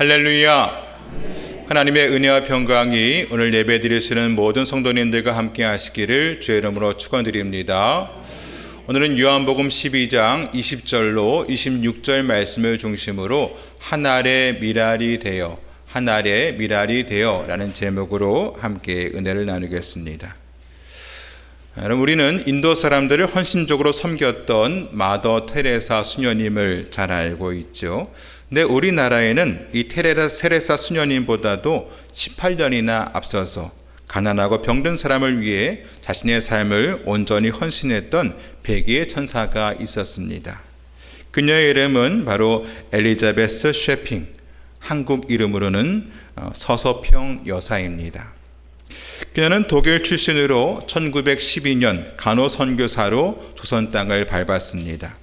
할렐루야. 하나님의 은혜와 평강이 오늘 예배 드리시는 모든 성도님들과 함께 하시기를 주의 이름으로 축원드립니다. 오늘은 요한복음 12장 20절로 26절 말씀을 중심으로 한 알의 밀알이 되어 라는 제목으로 함께 은혜를 나누겠습니다. 여러분, 우리는 인도 사람들을 헌신적으로 섬겼던 마더 테레사 수녀님을 잘 알고 있죠. 근데 우리나라에는 이 테레사 수녀님보다도 18년이나 앞서서 가난하고 병든 사람을 위해 자신의 삶을 온전히 헌신했던 백의의 천사가 있었습니다. 그녀의 이름은 바로 엘리자베스 쉐핑, 한국 이름으로는 서서평 여사입니다. 그녀는 독일 출신으로 1912년 간호선교사로 조선 땅을 밟았습니다.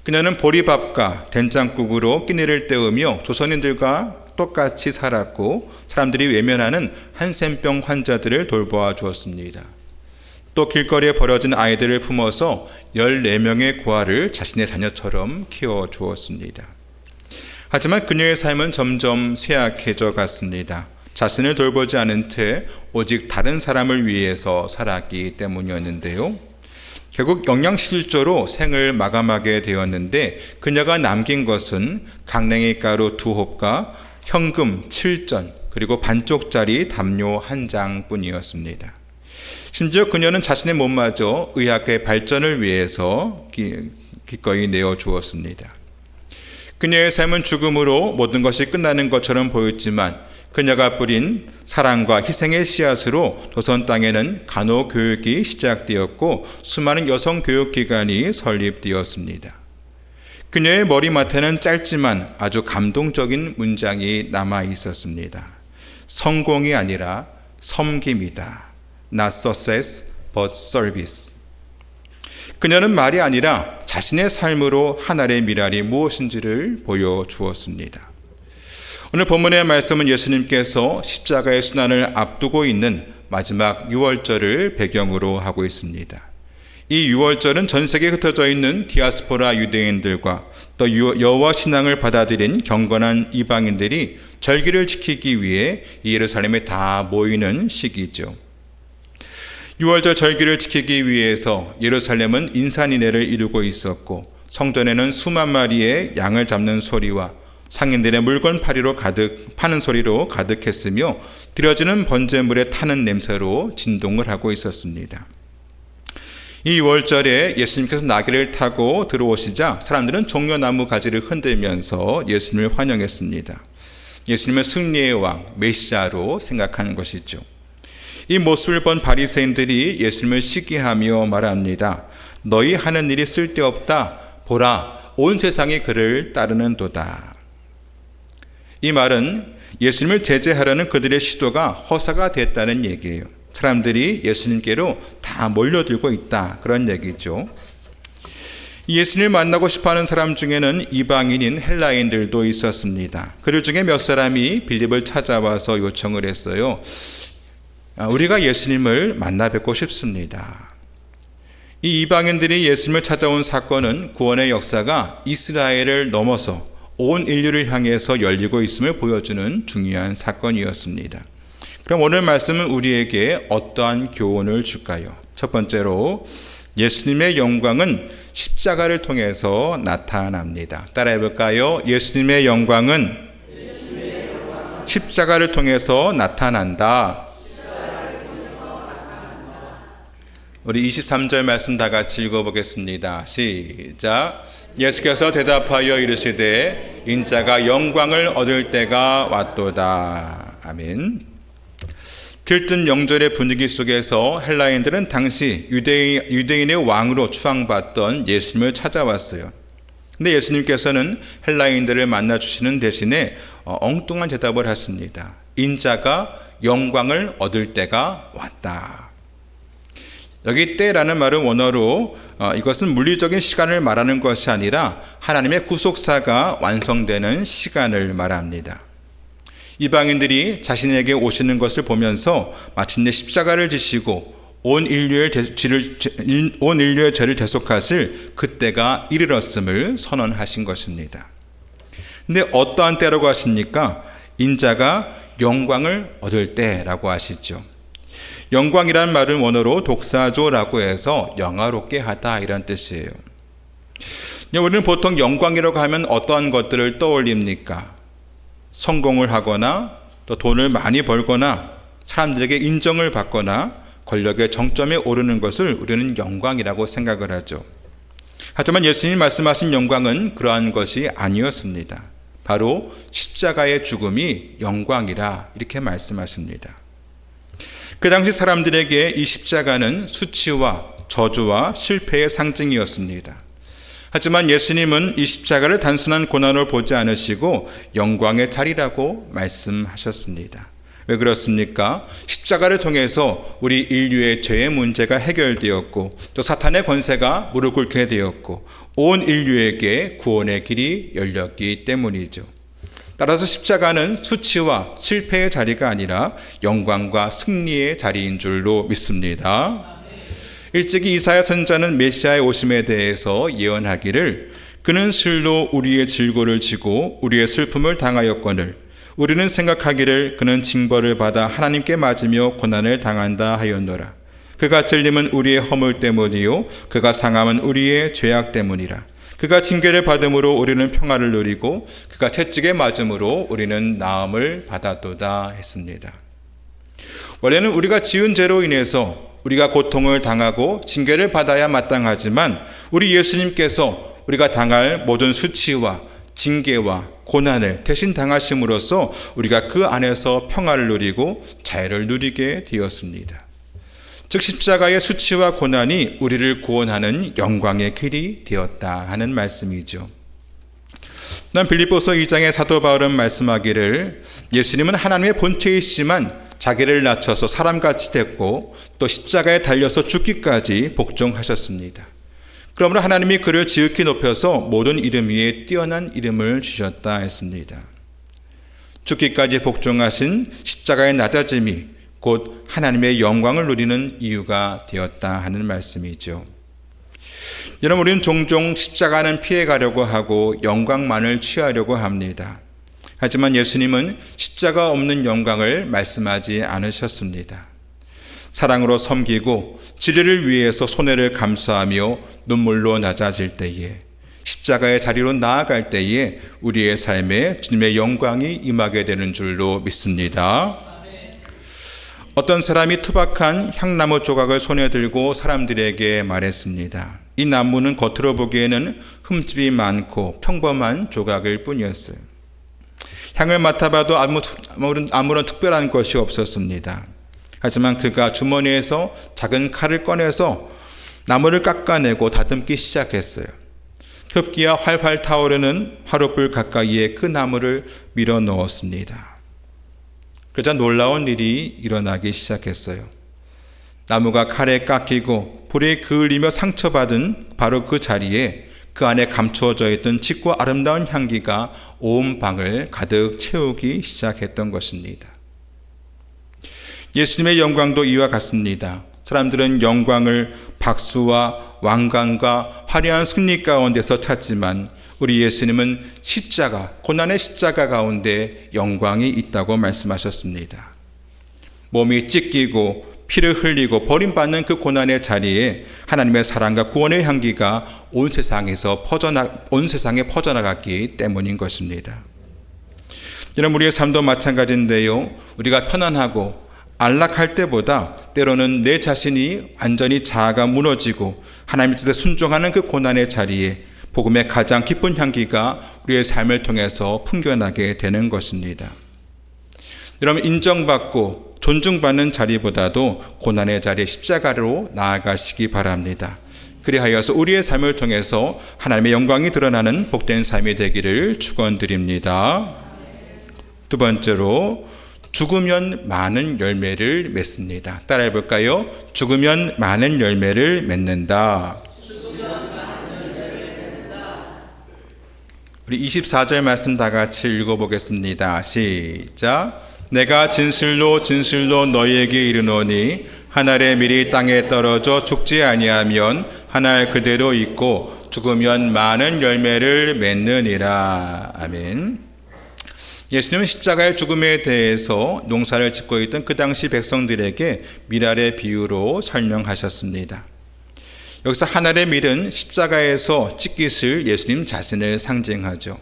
그녀는 보리밥과 된장국으로 끼니를 때우며 조선인들과 똑같이 살았고 사람들이 외면하는 한센병 환자들을 돌보아 주었습니다. 또 길거리에 버려진 아이들을 품어서 14명의 고아를 자신의 자녀처럼 키워 주었습니다. 하지만 그녀의 삶은 점점 쇠약해져 갔습니다. 자신을 돌보지 않은 채 오직 다른 사람을 위해서 살았기 때문이었는데요. 결국 영양실조로 생을 마감하게 되었는데 그녀가 남긴 것은 강냉이 가루 2홉과 현금 7전 그리고 반쪽짜리 담요 1장 뿐이었습니다. 심지어 그녀는 자신의 몸마저 의학의 발전을 위해서 기꺼이 내어주었습니다. 그녀의 삶은 죽음으로 모든 것이 끝나는 것처럼 보였지만 그녀가 뿌린 사랑과 희생의 씨앗으로 조선 땅에는 간호교육이 시작되었고 수많은 여성교육기관이 설립되었습니다. 그녀의 머리맡에는 짧지만 아주 감동적인 문장이 남아 있었습니다. 성공이 아니라 섬김이다. Not success, but service. 그녀는 말이 아니라 자신의 삶으로 한 알의 밀알이 무엇인지를 보여주었습니다. 오늘 본문의 말씀은 예수님께서 십자가의 순환을 앞두고 있는 마지막 유월절을 배경으로 하고 있습니다. 이 유월절은 전 세계에 흩어져 있는 디아스포라 유대인들과 또 여호와 신앙을 받아들인 경건한 이방인들이 절기를 지키기 위해 예루살렘에 다 모이는 시기죠. 유월절 절기를 지키기 위해서 예루살렘은 인산인해를 이루고 있었고 성전에는 수만 마리의 양을 잡는 소리와 상인들의 물건 파는 소리로 가득했으며 드려지는 번제물에 타는 냄새로 진동을 하고 있었습니다. 이 유월절에 예수님께서 나귀를 타고 들어오시자 사람들은 종려나무 가지를 흔들면서 예수님을 환영했습니다. 예수님은 승리의 왕, 메시아로 생각하는 것이죠. 이 모습을 본 바리새인들이 예수님을 시기하며 말합니다. 너희 하는 일이 쓸데없다. 보라, 온 세상이 그를 따르는도다. 이 말은 예수님을 제재하려는 그들의 시도가 허사가 됐다는 얘기예요. 사람들이 예수님께로 다 몰려들고 있다. 그런 얘기죠. 예수님을 만나고 싶어하는 사람 중에는 이방인인 헬라인들도 있었습니다. 그들 중에 몇 사람이 빌립을 찾아와서 요청을 했어요. 우리가 예수님을 만나 뵙고 싶습니다. 이 이방인들이 예수님을 찾아온 사건은 구원의 역사가 이스라엘을 넘어서 온 인류를 향해서 열리고 있음을 보여주는 중요한 사건이었습니다. 그럼 오늘 말씀은 우리에게 어떠한 교훈을 줄까요? 첫 번째로 예수님의 영광은 십자가를 통해서 나타납니다. 따라해 볼까요? 예수님의 영광은 십자가를 통해서 나타난다. 우리 23절 말씀 다 같이 읽어보겠습니다. 시작. 예수께서 대답하여 이르시되 인자가 영광을 얻을 때가 왔도다. 아멘. 들뜬 영절의 분위기 속에서 헬라인들은 당시 유대인의 왕으로 추앙받던 예수님을 찾아왔어요. 근데 예수님께서는 헬라인들을 만나주시는 대신에 엉뚱한 대답을 하십니다. 인자가 영광을 얻을 때가 왔다. 여기 때라는 말은 원어로 이것은 물리적인 시간을 말하는 것이 아니라 하나님의 구속사가 완성되는 시간을 말합니다. 이방인들이 자신에게 오시는 것을 보면서 마침내 십자가를 지시고 온 인류의 죄를 대속하실 그때가 이르렀음을 선언하신 것입니다. 근데 어떠한 때라고 하십니까? 인자가 영광을 얻을 때라고 하시죠. 영광이란 말은 원어로 독사조라고 해서 영화롭게 하다 이런 뜻이에요. 우리는 보통 영광이라고 하면 어떠한 것들을 떠올립니까? 성공을 하거나 또 돈을 많이 벌거나 사람들에게 인정을 받거나 권력의 정점에 오르는 것을 우리는 영광이라고 생각을 하죠. 하지만 예수님이 말씀하신 영광은 그러한 것이 아니었습니다. 바로 십자가의 죽음이 영광이라 이렇게 말씀하십니다. 그 당시 사람들에게 이 십자가는 수치와 저주와 실패의 상징이었습니다. 하지만 예수님은 이 십자가를 단순한 고난으로 보지 않으시고 영광의 자리라고 말씀하셨습니다. 왜 그렇습니까? 십자가를 통해서 우리 인류의 죄의 문제가 해결되었고 또 사탄의 권세가 무릎 꿇게 되었고 온 인류에게 구원의 길이 열렸기 때문이죠. 따라서 십자가는 수치와 실패의 자리가 아니라 영광과 승리의 자리인 줄로 믿습니다. 일찍이 이사야 선지자는 메시아의 오심에 대해서 예언하기를 그는 실로 우리의 질고를 지고 우리의 슬픔을 당하였거늘 우리는 생각하기를 그는 징벌을 받아 하나님께 맞으며 고난을 당한다 하였노라. 그가 찔림은 우리의 허물 때문이요 그가 상함은 우리의 죄악 때문이라. 그가 징계를 받음으로 우리는 평화를 누리고 그가 채찍에 맞음으로 우리는 나음을 받았도다 했습니다. 원래는 우리가 지은 죄로 인해서 우리가 고통을 당하고 징계를 받아야 마땅하지만 우리 예수님께서 우리가 당할 모든 수치와 징계와 고난을 대신 당하심으로써 우리가 그 안에서 평화를 누리고 자유를 누리게 되었습니다. 즉 십자가의 수치와 고난이 우리를 구원하는 영광의 길이 되었다 하는 말씀이죠. 난 빌립보서 2장의 사도 바울은 말씀하기를 예수님은 하나님의 본체이시지만 자기를 낮춰서 사람같이 됐고 또 십자가에 달려서 죽기까지 복종하셨습니다. 그러므로 하나님이 그를 지극히 높여서 모든 이름 위에 뛰어난 이름을 주셨다 했습니다. 죽기까지 복종하신 십자가의 낮아짐이 곧 하나님의 영광을 누리는 이유가 되었다 하는 말씀이죠. 여러분, 우리는 종종 십자가는 피해가려고 하고 영광만을 취하려고 합니다. 하지만 예수님은 십자가 없는 영광을 말씀하지 않으셨습니다. 사랑으로 섬기고 진리를 위해서 손해를 감수하며 눈물로 낮아질 때에 십자가의 자리로 나아갈 때에 우리의 삶에 주님의 영광이 임하게 되는 줄로 믿습니다. 어떤 사람이 투박한 향나무 조각을 손에 들고 사람들에게 말했습니다. 이 나무는 겉으로 보기에는 흠집이 많고 평범한 조각일 뿐이었어요. 향을 맡아봐도 아무런 특별한 것이 없었습니다. 하지만 그가 주머니에서 작은 칼을 꺼내서 나무를 깎아내고 다듬기 시작했어요. 흡기와 활활 타오르는 화롯불 가까이에 그 나무를 밀어 넣었습니다. 그러자 놀라운 일이 일어나기 시작했어요. 나무가 칼에 깎이고 불에 그을리며 상처받은 바로 그 자리에 그 안에 감추어져 있던 짙고 아름다운 향기가 온 방을 가득 채우기 시작했던 것입니다. 예수님의 영광도 이와 같습니다. 사람들은 영광을 박수와 왕관과 화려한 승리 가운데서 찾지만 우리 예수님은 십자가, 고난의 십자가 가운데 영광이 있다고 말씀하셨습니다. 몸이 찢기고 피를 흘리고 버림받는 그 고난의 자리에 하나님의 사랑과 구원의 향기가 온 세상에 퍼져나갔기 때문인 것입니다. 여러분, 우리의 삶도 마찬가지인데요. 우리가 편안하고 안락할 때보다 때로는 내 자신이 완전히 자아가 무너지고 하나님의 뜻에 순종하는 그 고난의 자리에 복음의 가장 깊은 향기가 우리의 삶을 통해서 풍겨나게 되는 것입니다. 여러분, 인정받고 존중받는 자리보다도 고난의 자리 십자가로 나아가시기 바랍니다. 그리하여서 우리의 삶을 통해서 하나님의 영광이 드러나는 복된 삶이 되기를 축원드립니다. 두 번째로 죽으면 많은 열매를 맺습니다. 따라해 볼까요? 죽으면 많은 열매를 맺는다. 우리 24절 말씀 다 같이 읽어보겠습니다. 시작. 내가 진실로 진실로 너희에게 이르노니 한 알의 밀이 땅에 떨어져 죽지 아니하면 한 알 그대로 있고 죽으면 많은 열매를 맺느니라. 아멘. 예수님은 십자가의 죽음에 대해서 농사를 짓고 있던 그 당시 백성들에게 밀알의 비유로 설명하셨습니다. 여기서 한 알의 밀은 십자가에서 찢기실 예수님 자신을 상징하죠.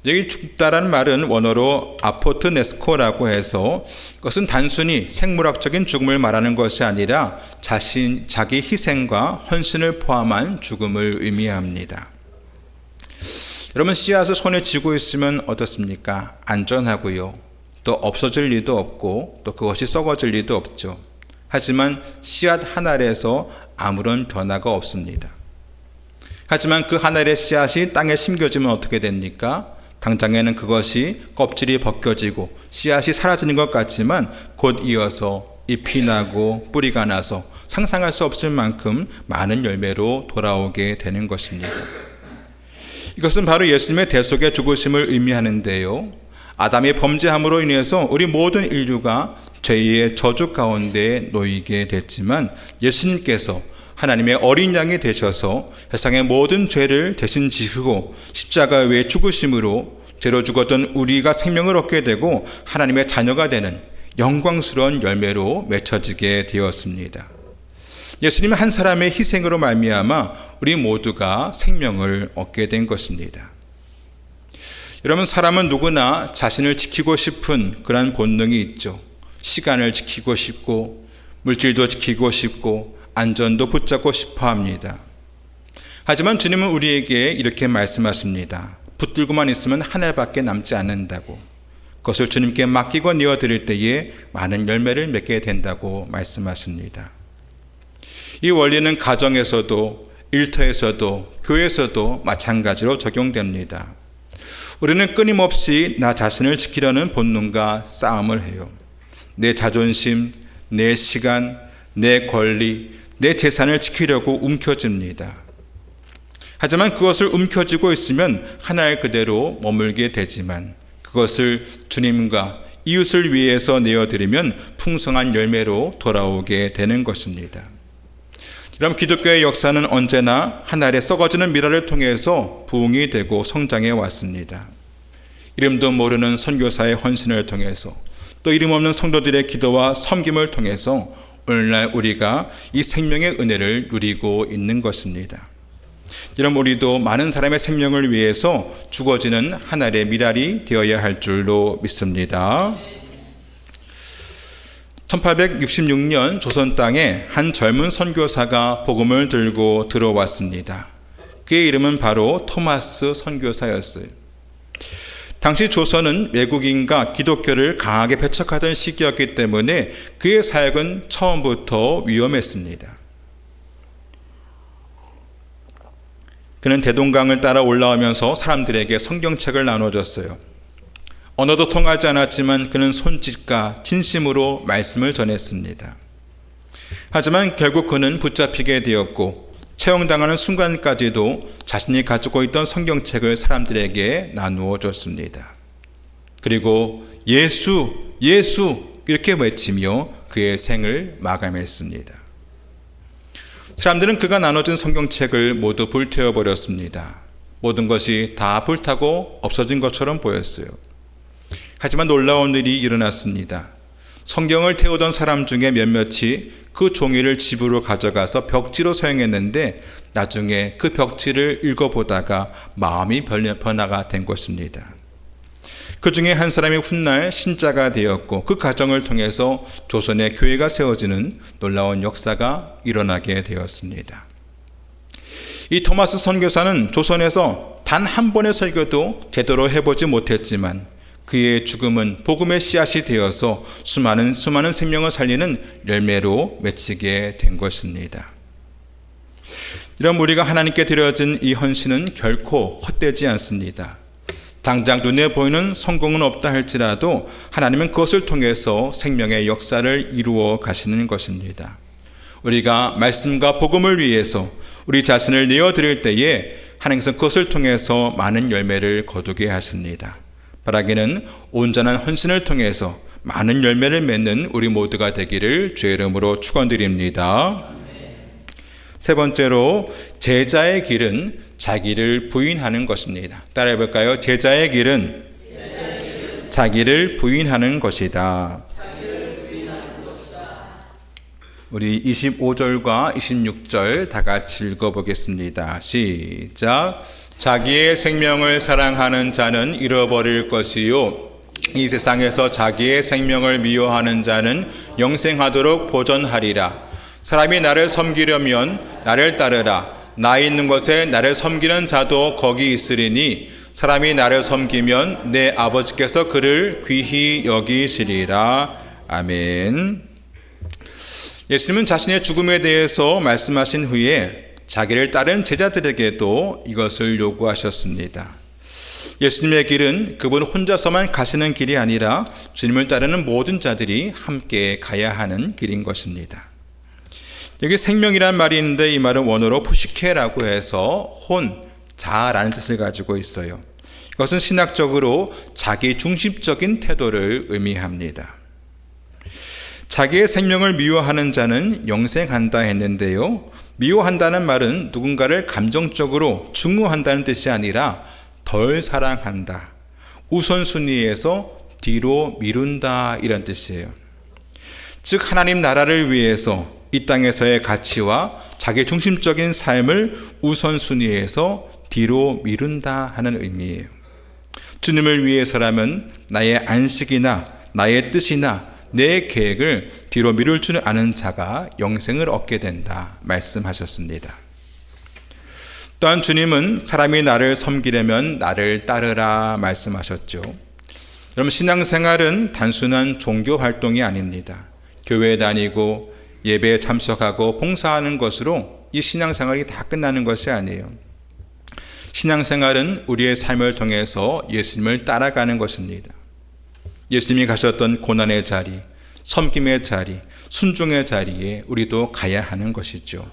여기 죽다라는 말은 원어로 아포트네스코라고 해서 그것은 단순히 생물학적인 죽음을 말하는 것이 아니라 자기 희생과 헌신을 포함한 죽음을 의미합니다. 여러분, 씨앗을 손에 쥐고 있으면 어떻습니까? 안전하고요. 또 없어질 리도 없고 또 그것이 썩어질 리도 없죠. 하지만 씨앗 한 알에서 아무런 변화가 없습니다. 하지만 그 한 알의 씨앗이 땅에 심겨지면 어떻게 됩니까? 당장에는 그것이 껍질이 벗겨지고 씨앗이 사라지는 것 같지만 곧 이어서 잎이 나고 뿌리가 나서 상상할 수 없을 만큼 많은 열매로 돌아오게 되는 것입니다. 이것은 바로 예수님의 대속의 죽으심을 의미하는데요. 아담의 범죄함으로 인해서 우리 모든 인류가 죄의 저주 가운데 놓이게 됐지만 예수님께서 하나님의 어린 양이 되셔서 세상의 모든 죄를 대신 지시고 십자가 위에 죽으심으로 죄로 죽었던 우리가 생명을 얻게 되고 하나님의 자녀가 되는 영광스러운 열매로 맺혀지게 되었습니다. 예수님은 한 사람의 희생으로 말미암아 우리 모두가 생명을 얻게 된 것입니다. 여러분, 사람은 누구나 자신을 지키고 싶은 그런 본능이 있죠. 시간을 지키고 싶고 물질도 지키고 싶고 안전도 붙잡고 싶어 합니다. 하지만 주님은 우리에게 이렇게 말씀하십니다. 붙들고만 있으면 한 알밖에 남지 않는다고. 그것을 주님께 맡기고 내어드릴 때에 많은 열매를 맺게 된다고 말씀하십니다. 이 원리는 가정에서도 일터에서도 교회에서도 마찬가지로 적용됩니다. 우리는 끊임없이 나 자신을 지키려는 본능과 싸움을 해요. 내 자존심, 내 시간, 내 권리, 내 재산을 지키려고 움켜쥡니다. 하지만 그것을 움켜쥐고 있으면 하나의 그대로 머물게 되지만 그것을 주님과 이웃을 위해서 내어드리면 풍성한 열매로 돌아오게 되는 것입니다. 여러분, 기독교의 역사는 언제나 한 알의 썩어지는 밀알을 통해서 부흥이 되고 성장해 왔습니다. 이름도 모르는 선교사의 헌신을 통해서 또 이름 없는 성도들의 기도와 섬김을 통해서 오늘날 우리가 이 생명의 은혜를 누리고 있는 것입니다. 여러분, 우리도 많은 사람의 생명을 위해서 죽어지는 한 알의 밀알이 되어야 할 줄로 믿습니다. 1866년 조선 땅에 한 젊은 선교사가 복음을 들고 들어왔습니다. 그의 이름은 바로 토마스 선교사였어요. 당시 조선은 외국인과 기독교를 강하게 배척하던 시기였기 때문에 그의 사역은 처음부터 위험했습니다. 그는 대동강을 따라 올라오면서 사람들에게 성경책을 나눠줬어요. 언어도 통하지 않았지만 그는 손짓과 진심으로 말씀을 전했습니다. 하지만 결국 그는 붙잡히게 되었고 채용당하는 순간까지도 자신이 가지고 있던 성경책을 사람들에게 나누어 줬습니다. 그리고 예수, 예수 이렇게 외치며 그의 생을 마감했습니다. 사람들은 그가 나눠준 성경책을 모두 불태워버렸습니다. 모든 것이 다 불타고 없어진 것처럼 보였어요. 하지만 놀라운 일이 일어났습니다. 성경을 태우던 사람 중에 몇몇이 그 종이를 집으로 가져가서 벽지로 사용했는데 나중에 그 벽지를 읽어보다가 마음이 변화가 된 것입니다. 그 중에 한 사람이 훗날 신자가 되었고 그 과정을 통해서 조선의 교회가 세워지는 놀라운 역사가 일어나게 되었습니다. 이 토마스 선교사는 조선에서 단 한 번의 설교도 제대로 해보지 못했지만 그의 죽음은 복음의 씨앗이 되어서 수많은 생명을 살리는 열매로 맺히게 된 것입니다. 이런 우리가 하나님께 드려진 이 헌신은 결코 헛되지 않습니다. 당장 눈에 보이는 성공은 없다 할지라도 하나님은 그것을 통해서 생명의 역사를 이루어 가시는 것입니다. 우리가 말씀과 복음을 위해서 우리 자신을 내어드릴 때에 하나님께서 그것을 통해서 많은 열매를 거두게 하십니다. 바라기는 온전한 헌신을 통해서 많은 열매를 맺는 우리 모두가 되기를 주의 이름으로 축원드립니다. 세 번째로 제자의 길은 자기를 부인하는 것입니다. 따라해 볼까요? 제자의 길은 자기를 부인하는 것이다. 우리 25절과 26절 다 같이 읽어보겠습니다. 시작. 자기의 생명을 사랑하는 자는 잃어버릴 것이요 이 세상에서 자기의 생명을 미워하는 자는 영생하도록 보존하리라. 사람이 나를 섬기려면 나를 따르라. 나 있는 곳에 나를 섬기는 자도 거기 있으리니 사람이 나를 섬기면 내 아버지께서 그를 귀히 여기시리라. 아멘. 예수님은 자신의 죽음에 대해서 말씀하신 후에 자기를 따른 제자들에게도 이것을 요구하셨습니다. 예수님의 길은 그분 혼자서만 가시는 길이 아니라 주님을 따르는 모든 자들이 함께 가야 하는 길인 것입니다. 여기 생명이란 말이 있는데 이 말은 원어로 푸시케라고 해서 혼, 자라는 뜻을 가지고 있어요. 이것은 신학적으로 자기 중심적인 태도를 의미합니다. 자기의 생명을 미워하는 자는 영생한다 했는데요. 미워한다는 말은 누군가를 감정적으로 증오한다는 뜻이 아니라 덜 사랑한다, 우선순위에서 뒤로 미룬다 이런 뜻이에요. 즉 하나님 나라를 위해서 이 땅에서의 가치와 자기 중심적인 삶을 우선순위에서 뒤로 미룬다 하는 의미예요. 주님을 위해서라면 나의 안식이나 나의 뜻이나 내 계획을 뒤로 미룰 줄 아는 자가 영생을 얻게 된다 말씀하셨습니다. 또한 주님은 사람이 나를 섬기려면 나를 따르라 말씀하셨죠. 여러분 신앙생활은 단순한 종교 활동이 아닙니다. 교회 다니고 예배에 참석하고 봉사하는 것으로 이 신앙생활이 다 끝나는 것이 아니에요. 신앙생활은 우리의 삶을 통해서 예수님을 따라가는 것입니다. 예수님이 가셨던 고난의 자리, 섬김의 자리, 순종의 자리에 우리도 가야 하는 것이죠.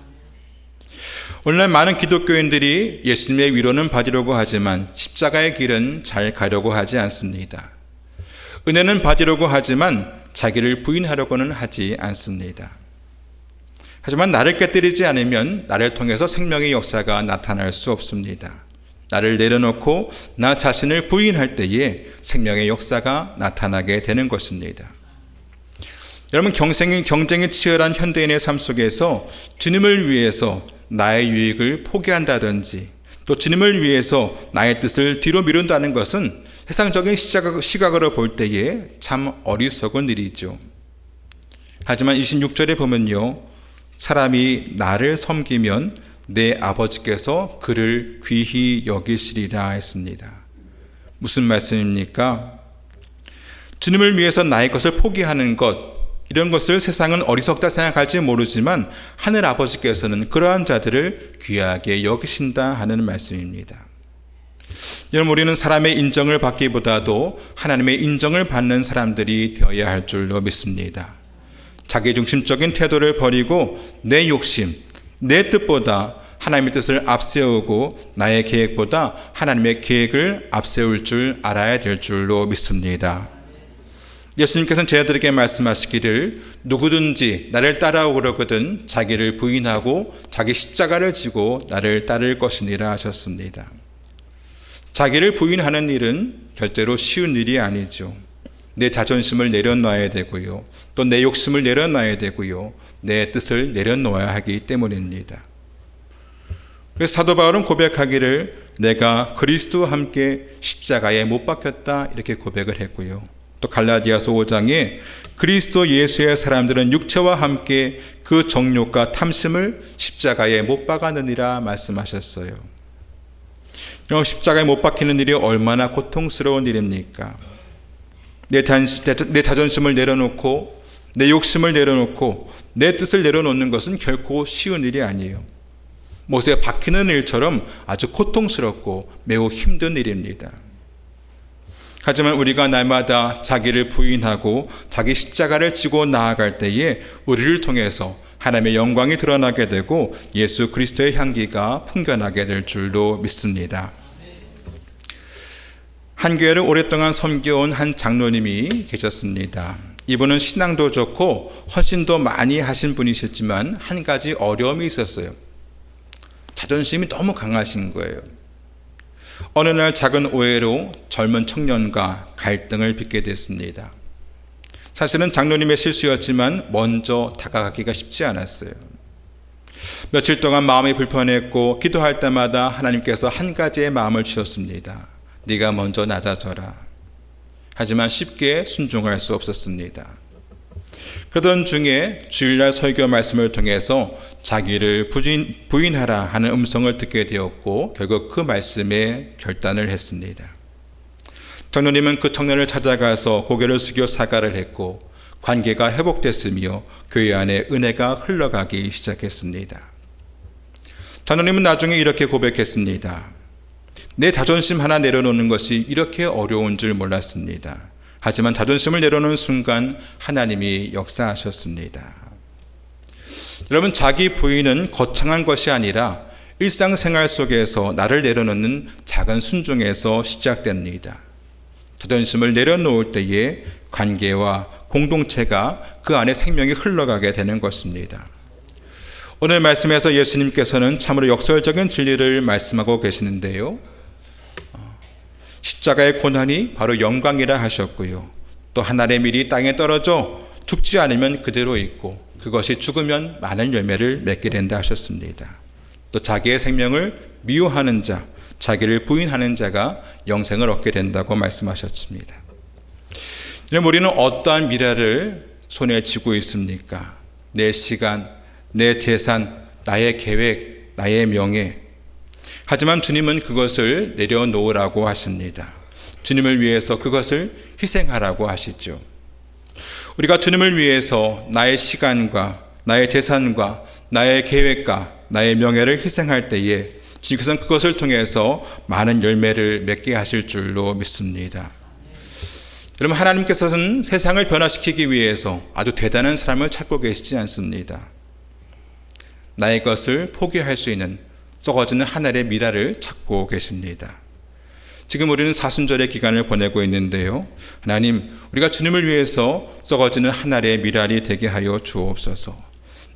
오늘날 많은 기독교인들이 예수님의 위로는 받으려고 하지만 십자가의 길은 잘 가려고 하지 않습니다. 은혜는 받으려고 하지만 자기를 부인하려고는 하지 않습니다. 하지만 나를 깨뜨리지 않으면 나를 통해서 생명의 역사가 나타날 수 없습니다. 나를 내려놓고 나 자신을 부인할 때에 생명의 역사가 나타나게 되는 것입니다. 여러분 경쟁이 치열한 현대인의 삶 속에서 주님을 위해서 나의 유익을 포기한다든지 또 주님을 위해서 나의 뜻을 뒤로 미룬다는 것은 세상적인 시각으로 볼 때에 참 어리석은 일이죠. 하지만 26절에 보면요, 사람이 나를 섬기면 내 아버지께서 그를 귀히 여기시리라 했습니다. 무슨 말씀입니까? 주님을 위해서 나의 것을 포기하는 것, 이런 것을 세상은 어리석다 생각할지 모르지만 하늘 아버지께서는 그러한 자들을 귀하게 여기신다 하는 말씀입니다. 여러분 우리는 사람의 인정을 받기보다도 하나님의 인정을 받는 사람들이 되어야 할 줄로 믿습니다. 자기중심적인 태도를 버리고 내 욕심, 내 뜻보다 하나님의 뜻을 앞세우고 나의 계획보다 하나님의 계획을 앞세울 줄 알아야 될 줄로 믿습니다. 예수님께서는 제자들에게 말씀하시기를 누구든지 나를 따라오거든 자기를 부인하고 자기 십자가를 지고 나를 따를 것이니라 하셨습니다. 자기를 부인하는 일은 절대로 쉬운 일이 아니죠. 내 자존심을 내려놔야 되고요. 또 내 욕심을 내려놔야 되고요. 내 뜻을 내려놓아야 하기 때문입니다. 그래서 사도 바울은 고백하기를 내가 그리스도와 함께 십자가에 못 박혔다 이렇게 고백을 했고요. 또 갈라디아서 5장에 그리스도 예수의 사람들은 육체와 함께 그 정욕과 탐심을 십자가에 못 박았느니라 말씀하셨어요. 여러분 십자가에 못 박히는 일이 얼마나 고통스러운 일입니까? 내 자존심을 내려놓고 내 욕심을 내려놓고 내 뜻을 내려놓는 것은 결코 쉬운 일이 아니에요. 못에 박히는 일처럼 아주 고통스럽고 매우 힘든 일입니다. 하지만 우리가 날마다 자기를 부인하고 자기 십자가를 지고 나아갈 때에 우리를 통해서 하나님의 영광이 드러나게 되고 예수 그리스도의 향기가 풍겨나게 될 줄로 믿습니다. 한 교회를 오랫동안 섬겨온 한 장로님이 계셨습니다. 이분은 신앙도 좋고 헌신도 많이 하신 분이셨지만 한 가지 어려움이 있었어요. 자존심이 너무 강하신 거예요. 어느 날 작은 오해로 젊은 청년과 갈등을 빚게 됐습니다. 사실은 장로님의 실수였지만 먼저 다가가기가 쉽지 않았어요. 며칠 동안 마음이 불편했고 기도할 때마다 하나님께서 한 가지의 마음을 주셨습니다. 네가 먼저 낮아져라. 하지만 쉽게 순종할 수 없었습니다. 그러던 중에 주일날 설교 말씀을 통해서 자기를 부인하라 하는 음성을 듣게 되었고 결국 그 말씀에 결단을 했습니다. 장로님은 그 청년을 찾아가서 고개를 숙여 사과를 했고 관계가 회복됐으며 교회 안에 은혜가 흘러가기 시작했습니다. 장로님은 나중에 이렇게 고백했습니다. 내 자존심 하나 내려놓는 것이 이렇게 어려운 줄 몰랐습니다. 하지만 자존심을 내려놓는 순간 하나님이 역사하셨습니다. 여러분, 자기 부인은 거창한 것이 아니라 일상생활 속에서 나를 내려놓는 작은 순종에서 시작됩니다. 자존심을 내려놓을 때에 관계와 공동체가 그 안에 생명이 흘러가게 되는 것입니다. 오늘 말씀에서 예수님께서는 참으로 역설적인 진리를 말씀하고 계시는데요. 십자가의 고난이 바로 영광이라 하셨고요. 또 하늘의 밀이 땅에 떨어져 죽지 않으면 그대로 있고 그것이 죽으면 많은 열매를 맺게 된다 하셨습니다. 또 자기의 생명을 미워하는 자, 자기를 부인하는 자가 영생을 얻게 된다고 말씀하셨습니다. 우리는 어떠한 미래를 손에 쥐고 있습니까? 내 시간, 내 재산, 나의 계획, 나의 명예. 하지만 주님은 그것을 내려놓으라고 하십니다. 주님을 위해서 그것을 희생하라고 하시죠. 우리가 주님을 위해서 나의 시간과 나의 재산과 나의 계획과 나의 명예를 희생할 때에 주님께서는 그것을 통해서 많은 열매를 맺게 하실 줄로 믿습니다. 여러분, 하나님께서는 세상을 변화시키기 위해서 아주 대단한 사람을 찾고 계시지 않습니다. 나의 것을 포기할 수 있는 썩어지는 하늘의 미라를 찾고 계십니다. 지금 우리는 사순절의 기간을 보내고 있는데요. 하나님, 우리가 주님을 위해서 썩어지는 하늘의 미랄이 되게 하여 주옵소서.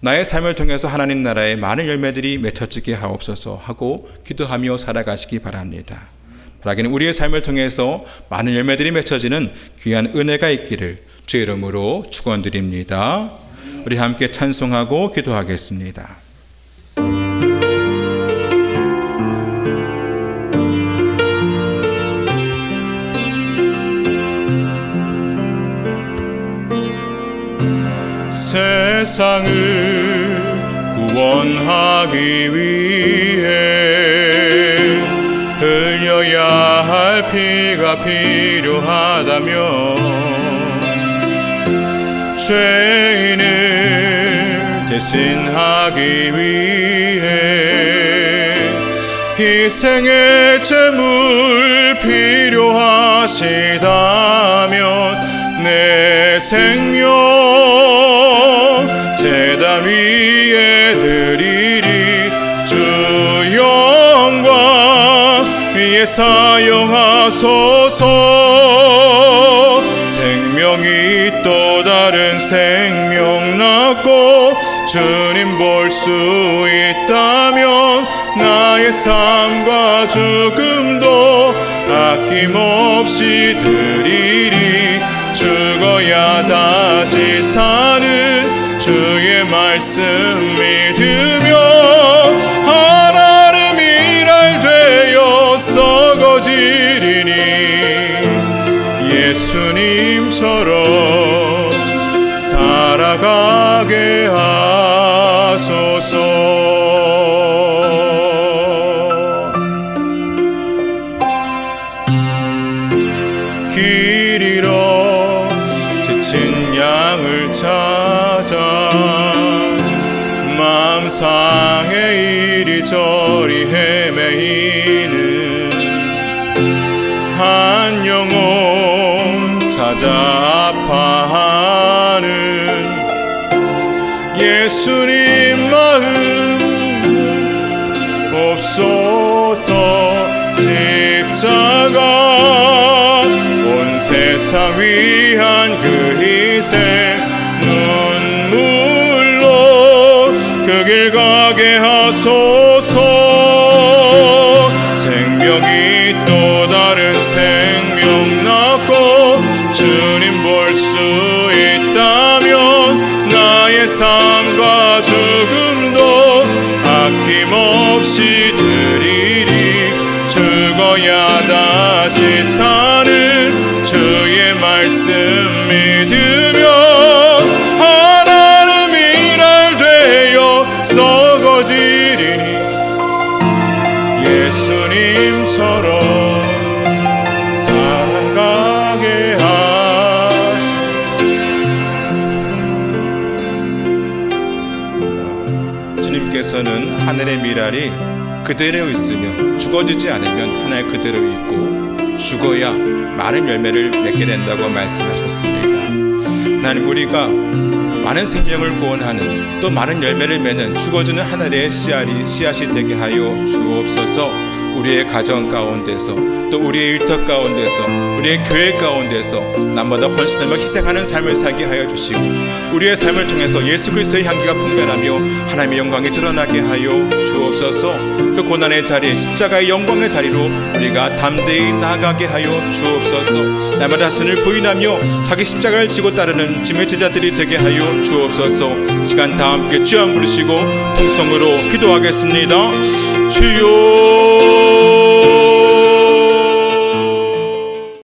나의 삶을 통해서 하나님 나라의 많은 열매들이 맺혀지게 하옵소서 하고 기도하며 살아가시기 바랍니다. 바라기는 우리의 삶을 통해서 많은 열매들이 맺혀지는 귀한 은혜가 있기를 주의 이름으로 축원드립니다. 우리 함께 찬송하고 기도하겠습니다. 세상을 구원하기 위해 흘려야 할 피가 필요하다면 죄인을 대신하기 위해 희생의 제물 필요하시다면 내 생명 제단 위에 드리리. 주 영광 위에 사용하소서. 생명이 또 다른 생명 낳고 주님 볼 수 있다면 나의 삶과 죽음도 아낌없이 드리리. 죽어야 다시 사는 주의 말씀 믿으며 하나님 일할 되어 썩어지리니 예수님처럼 살아가게 하소서. 길 잃어 지친 양을 찾아 마음 상해 이리저리 헤매이는 한 영혼 찾아 아파하는 예수님 마음 없소서. 십자가 온 세상 위한 그 희생 눈물로 그 길 가게 하소서. 생명이 주님 볼 수 있다면 나의 삶과 죽음도 아낌없이 드리리. 죽어야 다시 사는 주의 말씀 믿으며 하나님 일할 되어 썩어지리니 예수님처럼 살아가게 하소서. 주님께서는 하늘의 미랄이 그대로 있으면, 죽어지지 않으면 하늘 그대로 있고 죽어야 많은 열매를 맺게 된다고 말씀하셨습니다. 하나님, 우리가 많은 생명을 구원하는, 또 많은 열매를 맺는 죽어지는 하늘의 씨앗이 되게 하여 주옵소서. 우리의 가정 가운데서, 또 우리의 일터 가운데서, 우리의 교회 가운데서 남보다 헌신하며 희생하는 삶을 살게 하여 주시고, 우리의 삶을 통해서 예수 그리스도의 향기가 풍겨나며 하나님의 영광이 드러나게 하여 주옵소서. 그 고난의 자리, 십자가의 영광의 자리로 우리가 담대히 나아가게 하여 주옵소서. 날마다 자신을 부인하며 자기 십자가를 지고 따르는 주의 제자들이 되게 하여 주옵소서. 시간 다 함께 주여 부르시고 통성으로 기도하겠습니다. 주여